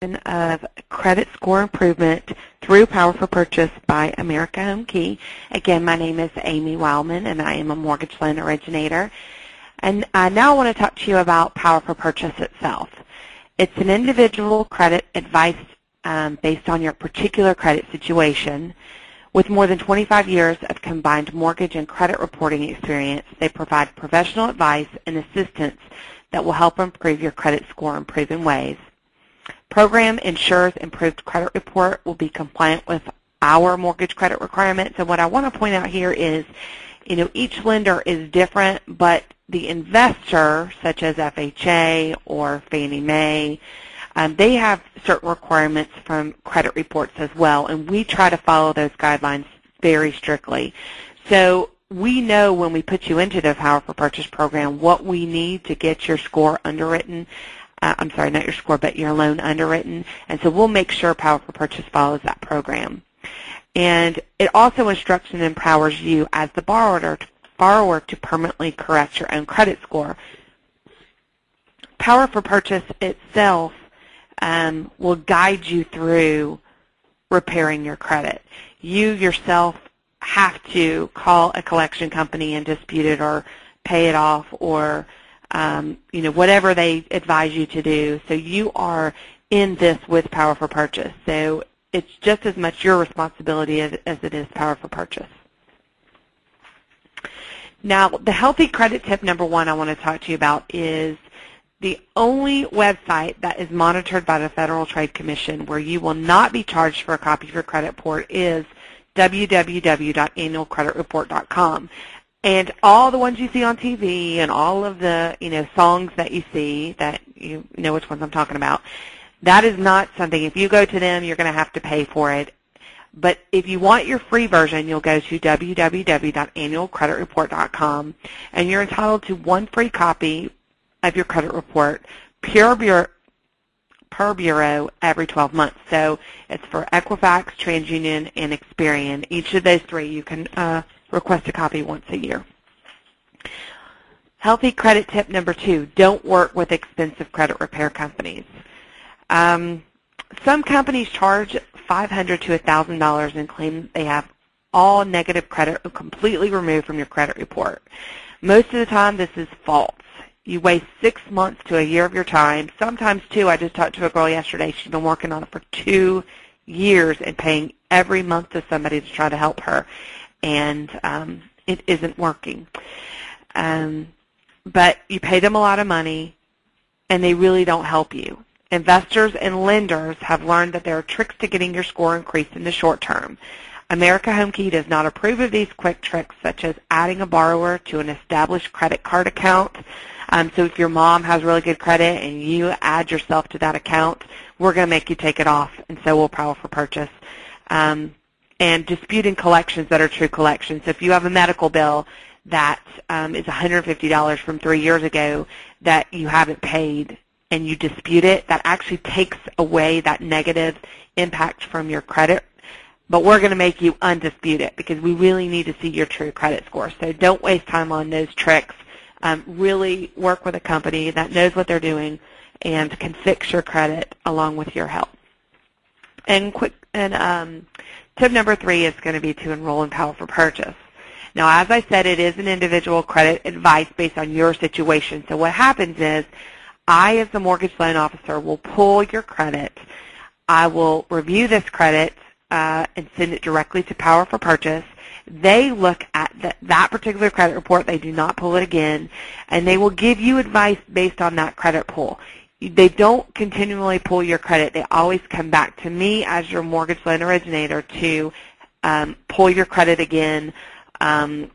of credit score improvement through Power for Purchase by America Home Key. Again, my name is Amy Wildman, and I am a mortgage loan originator. And now I want to talk to you about Power for Purchase itself. It's an individual credit advice based on your particular credit situation. With more than 25 years of combined mortgage and credit reporting experience, they provide professional advice and assistance that will help improve your credit score in proven ways. Program ensures improved credit report will be compliant with our mortgage credit requirements. And what I want to point out here is, each lender is different, but the investor, such as FHA or Fannie Mae, they have certain requirements from credit reports as well, and we try to follow those guidelines very strictly. So we know when we put you into the Power for Purchase program what we need to get your score underwritten. I'm sorry, not your score, but your loan underwritten. And so we'll make sure Power for Purchase follows that program. And it also instructs and empowers you as the borrower to permanently correct your own credit score. Power for Purchase itself will guide you through repairing your credit. You yourself have to call a collection company and dispute it or pay it off or whatever they advise you to do. So you are in this with Power for Purchase. So it's just as much your responsibility as it is Power for Purchase. Now, the healthy credit tip number one I want to talk to you about is the only website that is monitored by the Federal Trade Commission where you will not be charged for a copy of your credit report is www.annualcreditreport.com. And all the ones you see on TV and all of the, songs that you see that you know which ones I'm talking about, that is not something, if you go to them, you're going to have to pay for it. But if you want your free version, you'll go to www.annualcreditreport.com, and you're entitled to one free copy of your credit report per bureau every 12 months. So it's for Equifax, TransUnion, and Experian. Each of those three you can request a copy once a year. Healthy credit tip number two, don't work with expensive credit repair companies. Some companies charge $500 to $1,000 and claim they have all negative credit completely removed from your credit report. Most of the time this is false. You waste 6 months to a year of your time, sometimes 2. I just talked to a girl yesterday. She's been working on it for 2 years and paying every month to somebody to try to help her. And it isn't working. But you pay them a lot of money, and they really don't help you. Investors and lenders have learned that there are tricks to getting your score increased in the short term. America Home Key does not approve of these quick tricks, such as adding a borrower to an established credit card account. So if your mom has really good credit and you add yourself to that account, we're going to make you take it off, and so will Power for Purchase. And disputing collections that are true collections. So if you have a medical bill that is $150 from 3 years ago that you haven't paid and you dispute it, that actually takes away that negative impact from your credit. But we're going to make you undispute it because we really need to see your true credit score. So don't waste time on those tricks. Really work with a company that knows what they're doing and can fix your credit along with your help. And tip number 3 is going to be to enroll in Power for Purchase. Now, as I said, it is an individual credit advice based on your situation. So what happens is I, as the mortgage loan officer, will pull your credit. I will review this credit and send it directly to Power for Purchase. They look at that particular credit report. They do not pull it again, and they will give you advice based on that credit pull. They don't continually pull your credit. They always come back to me as your mortgage loan originator to pull your credit again. And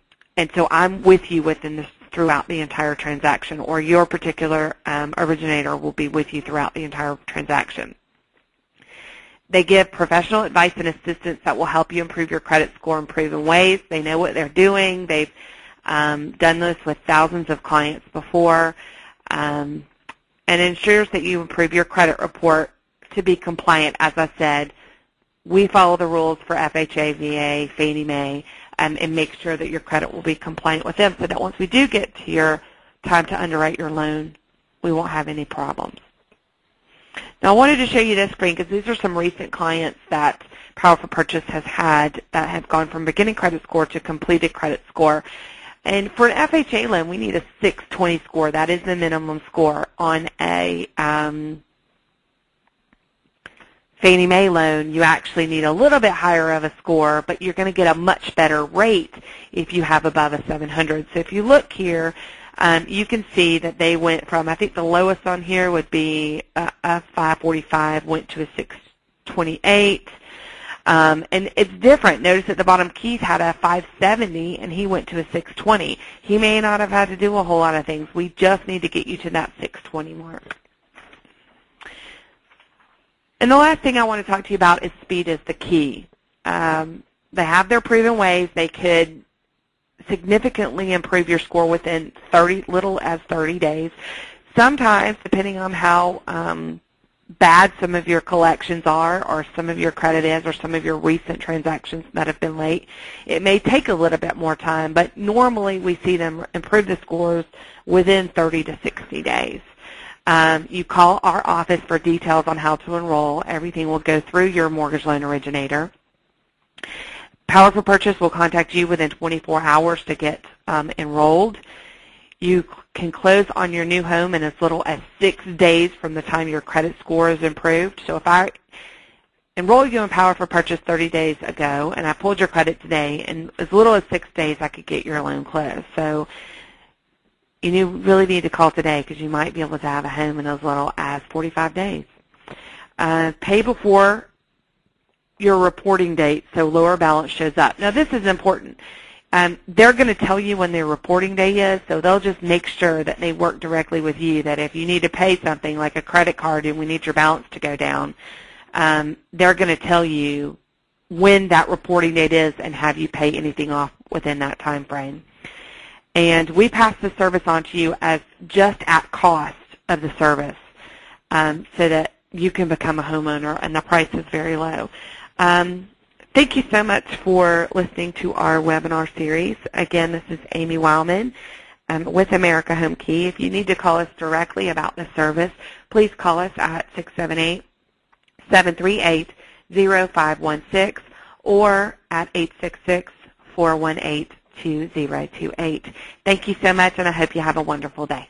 so I'm with you throughout the entire transaction, or your particular originator will be with you throughout the entire transaction. They give professional advice and assistance that will help you improve your credit score in proven ways. They know what they're doing. They've done this with thousands of clients before. And ensures that you improve your credit report to be compliant. As I said, we follow the rules for FHA, VA, Fannie Mae, and make sure that your credit will be compliant with them so that once we do get to your time to underwrite your loan, we won't have any problems. Now I wanted to show you this screen because these are some recent clients that Power for Purchase has had that have gone from beginning credit score to completed credit score. And for an FHA loan, we need a 620 score. That is the minimum score. On a Fannie Mae loan, you actually need a little bit higher of a score, but you're going to get a much better rate if you have above a 700. So if you look here, you can see that they went from, I think the lowest on here would be a 545, went to a 628. And it's different. Notice at the bottom, Keith had a 570, and he went to a 620. He may not have had to do a whole lot of things. We just need to get you to that 620 mark. And the last thing I want to talk to you about is speed is the key. They have their proven ways. They could significantly improve your score within little as 30 days. Sometimes, depending on how bad some of your collections are or some of your credit is or some of your recent transactions that have been late, it may take a little bit more time, but normally we see them improve the scores within 30 to 60 days. You call our office for details on how to enroll. Everything will go through your mortgage loan originator. Power for Purchase will contact you within 24 hours to get enrolled. You can close on your new home in as little as 6 days from the time your credit score is improved. So if I enroll you in Power for Purchase 30 days ago and I pulled your credit today, in as little as 6 days I could get your loan closed. So you really need to call today because you might be able to have a home in as little as 45 days. Pay before your reporting date so lower balance shows up. Now this is important. They're going to tell you when their reporting day is, so they'll just make sure that they work directly with you, that if you need to pay something like a credit card and we need your balance to go down, they're going to tell you when that reporting date is and have you pay anything off within that time frame. And we pass the service on to you as just at cost of the service so that you can become a homeowner, and the price is very low. Thank you so much for listening to our webinar series. Again, this is Amy Wildman with America Home Key. If you need to call us directly about the service, please call us at 678-738-0516 or at 866-418-2028. Thank you so much, and I hope you have a wonderful day.